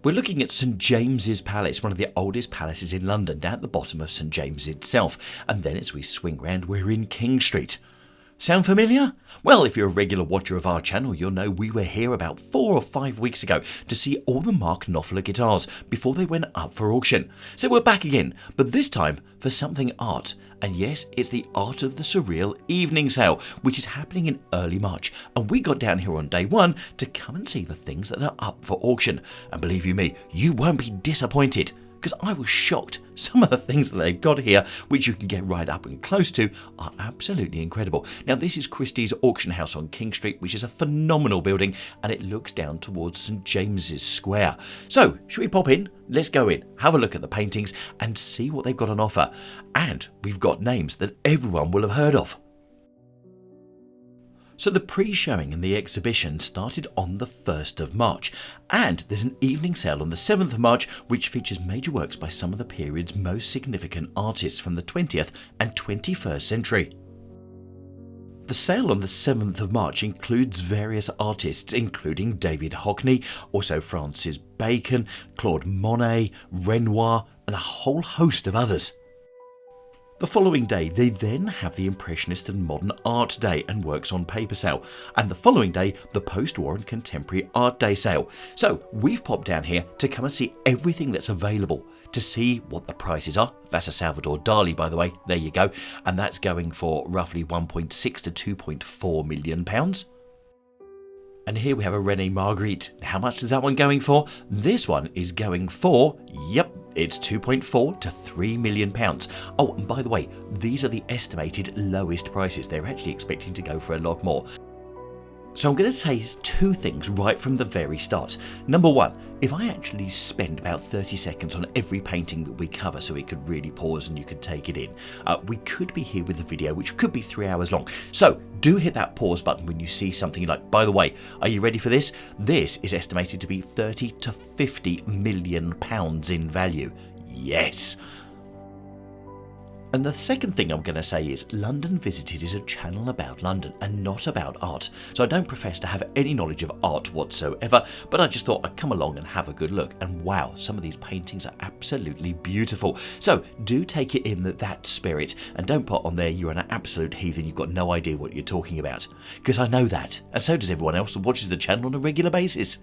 We're looking at St James's Palace, one of the oldest palaces in London, down at the bottom of St James itself. And then as we swing round, we're in King Street. Sound familiar? Well, if you're a regular watcher of our channel, you'll know we were here about 4 or 5 weeks ago to see all the Mark Knopfler guitars before they went up for auction. So we're back again, but this time for something art. And yes, it's the Art of the Surreal evening sale, which is happening in early March. And we got down here on day one to come and see the things that are up for auction. And believe you me, you won't be disappointed, because I was shocked. Some of the things that they've got here, which you can get right up and close to, are absolutely incredible. Now, this is Christie's auction house on King Street, which is a phenomenal building, and it looks down towards St James's Square. So, should we pop in? Let's go in, have a look at the paintings, and see what they've got on offer. And we've got names that everyone will have heard of. So the pre-showing and the exhibition started on the 1st of March, and there's an evening sale on the 7th of March which features major works by some of the period's most significant artists from the 20th and 21st century. The sale on the 7th of March includes various artists including David Hockney, also Francis Bacon, Claude Monet, Renoir, and a whole host of others. The following day, they then have the Impressionist and Modern Art Day and Works on Paper sale, and the following day, the Post-War and Contemporary Art Day sale. So we've popped down here to come and see everything that's available, to see what the prices are. That's a Salvador Dali, by the way, there you go, and that's going for roughly 1.6 to 2.4 million pounds. And here we have a René Magritte. How much is that one going for? This one is going for, yep, it's 2.4 to 3 million pounds. Oh, and by the way, these are the estimated lowest prices. They're actually expecting to go for a lot more. So I'm going to say two things right from the very start. Number one, if I actually spend about 30 seconds on every painting that we cover so we could really pause and you could take it in, we could be here with the video, which could be 3 hours long. So do hit that pause button when you see something like, by the way, are you ready for this? This is estimated to be 30 to 50 million pounds in value. Yes. And the second thing I'm going to say is London Visited is a channel about London and not about art. So I don't profess to have any knowledge of art whatsoever, but I just thought I'd come along and have a good look. And wow, some of these paintings are absolutely beautiful. So do take it in that spirit, and don't put on there you're an absolute heathen, you've got no idea what you're talking about. Because I know that, and so does everyone else who watches the channel on a regular basis.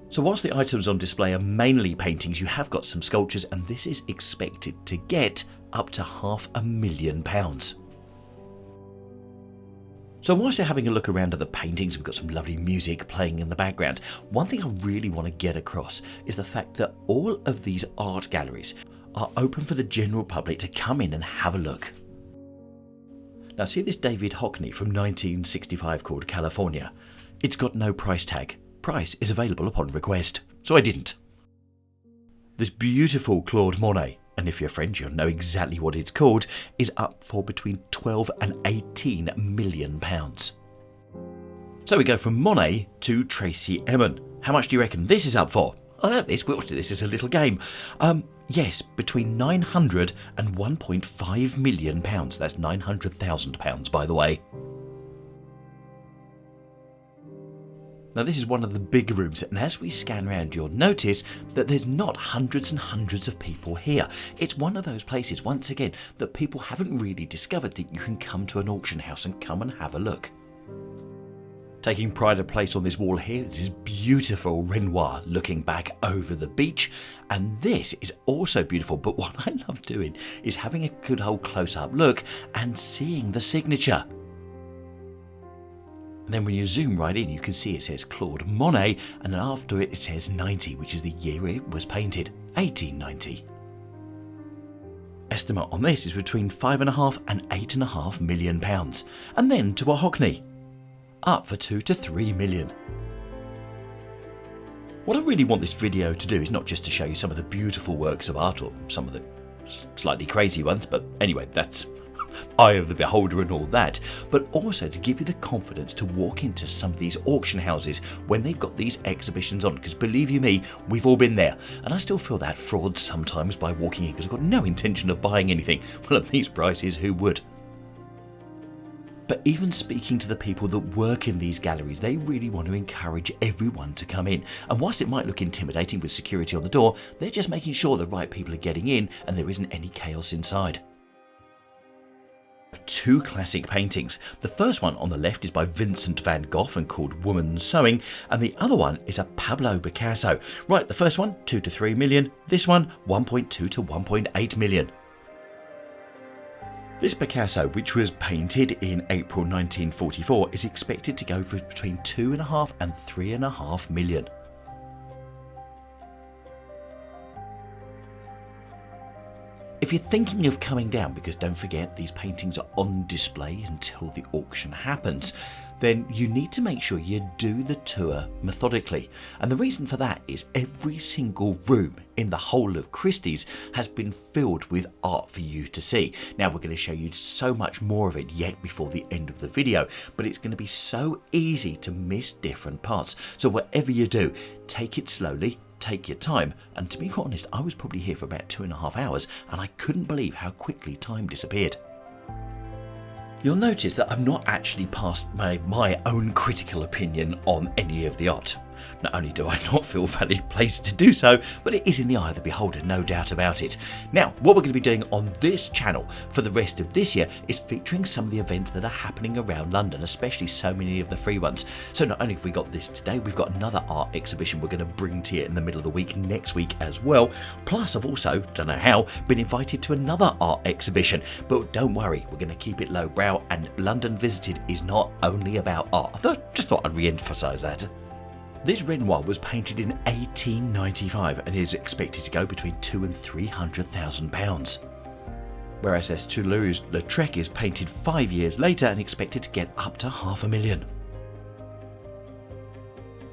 So whilst the items on display are mainly paintings, you have got some sculptures, and this is expected to get up to £500,000. So whilst you're having a look around at the paintings, we've got some lovely music playing in the background. One thing I really want to get across is the fact that all of these art galleries are open for the general public to come in and have a look. Now see this David Hockney from 1965 called California. It's got no price tag. Price is available upon request, so I didn't. This beautiful Claude Monet, and if you're French you'll know exactly what it's called, is up for between 12 and 18 million pounds. So we go from Monet to Tracey Emin. How much do you reckon this is up for? We'll do this as a little game. Yes, between 900 and 1.5 million pounds. That's 900,000 pounds, by the way. Now this is one of the big rooms, and as we scan around you'll notice that there's not hundreds and hundreds of people here. It's one of those places, once again, that people haven't really discovered that you can come to an auction house and come and have a look. Taking pride of place on this wall here is this beautiful Renoir looking back over the beach, and this is also beautiful, but what I love doing is having a good old close-up look and seeing the signature. And then when you zoom right in, you can see it says Claude Monet, and then after it, it says 90, which is the year it was painted, 1890. Estimate on this is between 5.5 and 8.5 million pounds. And then to a Hockney, up for 2 to 3 million. What I really want this video to do is not just to show you some of the beautiful works of art, or some of the slightly crazy ones, but anyway, that's eye of the beholder and all that, but also to give you the confidence to walk into some of these auction houses when they've got these exhibitions on, because believe you me, we've all been there, and I still feel that fraud sometimes by walking in because I've got no intention of buying anything. Well, at these prices, who would? But even speaking to the people that work in these galleries, they really want to encourage everyone to come in. And whilst it might look intimidating with security on the door, they're just making sure the right people are getting in and there isn't any chaos inside. Two classic paintings. The first one on the left is by Vincent van Gogh and called Woman Sewing, and the other one is a Pablo Picasso. Right, the first one 2 to 3 million, this one 1.2 to 1.8 million. This Picasso, which was painted in April 1944, is expected to go for between 2.5 and 3.5 million. If you're thinking of coming down, because don't forget these paintings are on display until the auction happens, then you need to make sure you do the tour methodically. And the reason for that is every single room in the whole of Christie's has been filled with art for you to see. Now we're going to show you so much more of it yet before the end of the video, but it's going to be so easy to miss different parts. So whatever you do, take it slowly. Take your time, and to be honest, I was probably here for about 2.5 hours and I couldn't believe how quickly time disappeared. You'll notice that I've not actually passed my own critical opinion on any of the art. Not only do I not feel valid placed to do so, but it is in the eye of the beholder, no doubt about it. Now, what we're going to be doing on this channel for the rest of this year is featuring some of the events that are happening around London, especially so many of the free ones. So not only have we got this today, we've got another art exhibition we're going to bring to you in the middle of the week next week as well. Plus, I've also, don't know how, been invited to another art exhibition. But don't worry, we're going to keep it lowbrow, and London Visited is not only about art. Just thought I'd re-emphasise that. This Renoir was painted in 1895 and is expected to go between £200,000 and £300,000. Whereas this Toulouse-Lautrec is painted 5 years later and expected to get up to £500,000.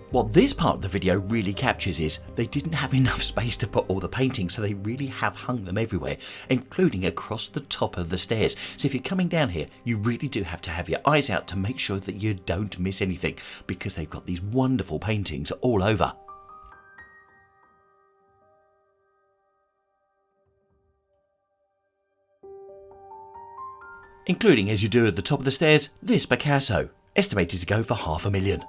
What this part of the video really captures is they didn't have enough space to put all the paintings, so they really have hung them everywhere, including across the top of the stairs. So if you're coming down here, you really do have to have your eyes out to make sure that you don't miss anything, because they've got these wonderful paintings all over. Including, as you do at the top of the stairs, this Picasso, estimated to go for £500,000.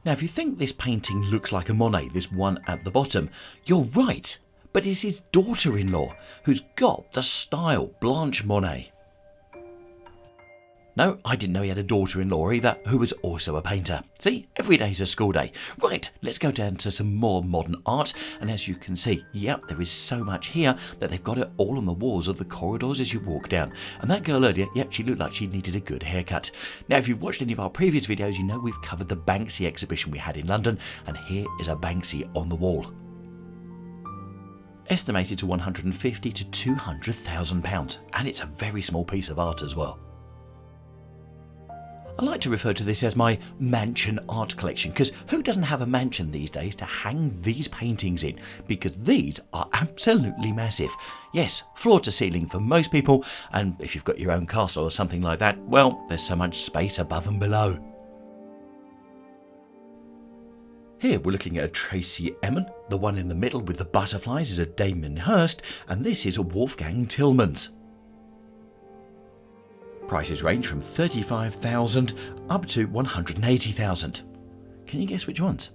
Now, if you think this painting looks like a Monet, this one at the bottom, you're right, but it's his daughter-in-law who's got the style, Blanche Monet. No, I didn't know he had a daughter-in-law either, who was also a painter. See, every day's a school day. Right, let's go down to some more modern art, and as you can see, yep, there is so much here that they've got it all on the walls of the corridors as you walk down. And that girl earlier, yep, she looked like she needed a good haircut. Now, if you've watched any of our previous videos, you know we've covered the Banksy exhibition we had in London, and here is a Banksy on the wall. Estimated to £150,000 to £200,000, and it's a very small piece of art as well. I like to refer to this as my mansion art collection, because who doesn't have a mansion these days to hang these paintings in? Because these are absolutely massive. Yes, floor to ceiling for most people, and if you've got your own castle or something like that, well, there's so much space above and below. Here we're looking at a Tracy Emin. The one in the middle with the butterflies is a Damien Hirst, and this is a Wolfgang Tillmans. Prices range from $35,000 up to $180,000. Can you guess which ones?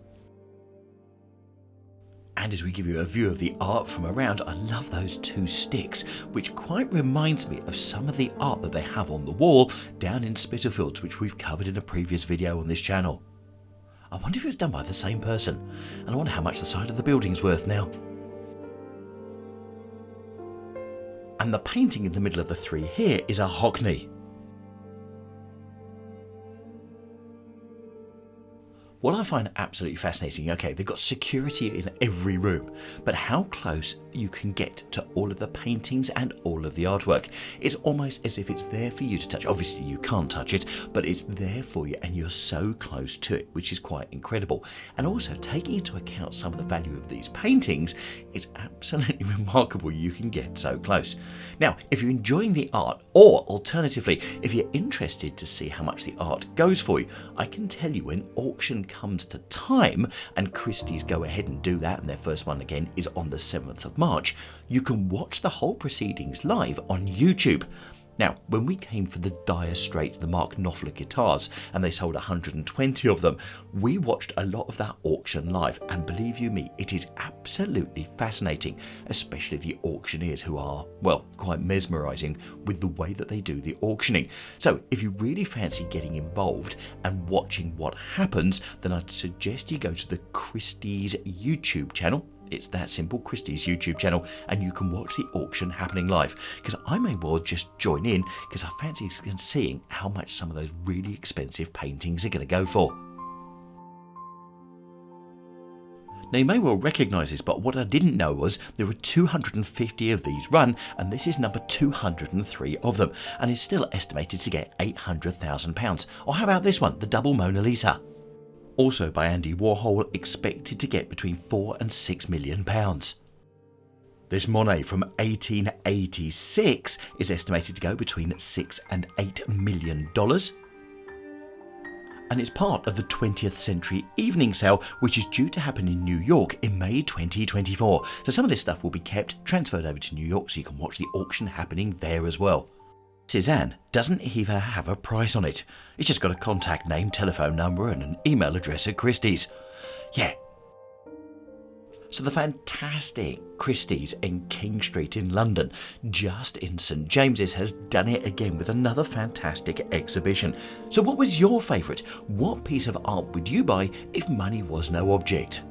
And as we give you a view of the art from around, I love those two sticks, which quite reminds me of some of the art that they have on the wall down in Spitalfields, which we've covered in a previous video on this channel. I wonder if it was done by the same person, and I wonder how much the side of the building's worth now. And the painting in the middle of the three here is a Hockney. What I find absolutely fascinating, okay, they've got security in every room, but how close you can get to all of the paintings and all of the artwork. It's almost as if it's there for you to touch. Obviously you can't touch it, but it's there for you and you're so close to it, which is quite incredible. And also taking into account some of the value of these paintings, it's absolutely remarkable you can get so close. Now, if you're enjoying the art, or alternatively, if you're interested to see how much the art goes for you, I can tell you when auction comes to time, and Christie's go ahead and do that, and their first one again is on the 7th of March, you can watch the whole proceedings live on YouTube. Now, when we came for the Dire Straits, the Mark Knopfler guitars, and they sold 120 of them, we watched a lot of that auction live, and believe you me, it is absolutely fascinating, especially the auctioneers who are, well, quite mesmerising with the way that they do the auctioning. So, if you really fancy getting involved and watching what happens, then I'd suggest you go to the Christie's YouTube channel. It's that simple, Christie's YouTube channel, and you can watch the auction happening live, because I may well just join in because I fancy seeing how much some of those really expensive paintings are going to go for. Now, you may well recognise this, but what I didn't know was there were 250 of these run, and this is number 203 of them, and is still estimated to get £800,000. Or how about this one, the double Mona Lisa? Also by Andy Warhol, expected to get between £4 and £6 million. This Monet from 1886 is estimated to go between $6 and $8 million. And it's part of the 20th Century Evening Sale, which is due to happen in New York in May 2024. So some of this stuff will be kept, transferred over to New York, so you can watch the auction happening there as well. Cézanne doesn't even have a price on it. It's just got a contact name, telephone number and an email address at Christie's. Yeah. So the fantastic Christie's in King Street in London, just in St James's, has done it again with another fantastic exhibition. So what was your favourite? What piece of art would you buy if money was no object?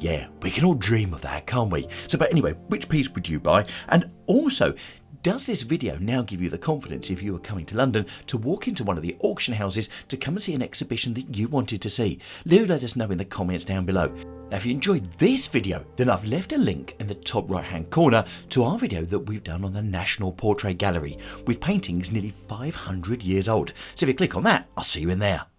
Yeah, we can all dream of that, can't we? So, but anyway, which piece would you buy? And also, does this video now give you the confidence, if you are coming to London, to walk into one of the auction houses to come and see an exhibition that you wanted to see? Do let us know in the comments down below. Now, if you enjoyed this video, then I've left a link in the top right hand corner to our video that we've done on the National Portrait Gallery with paintings nearly 500 years old. So if you click on that, I'll see you in there.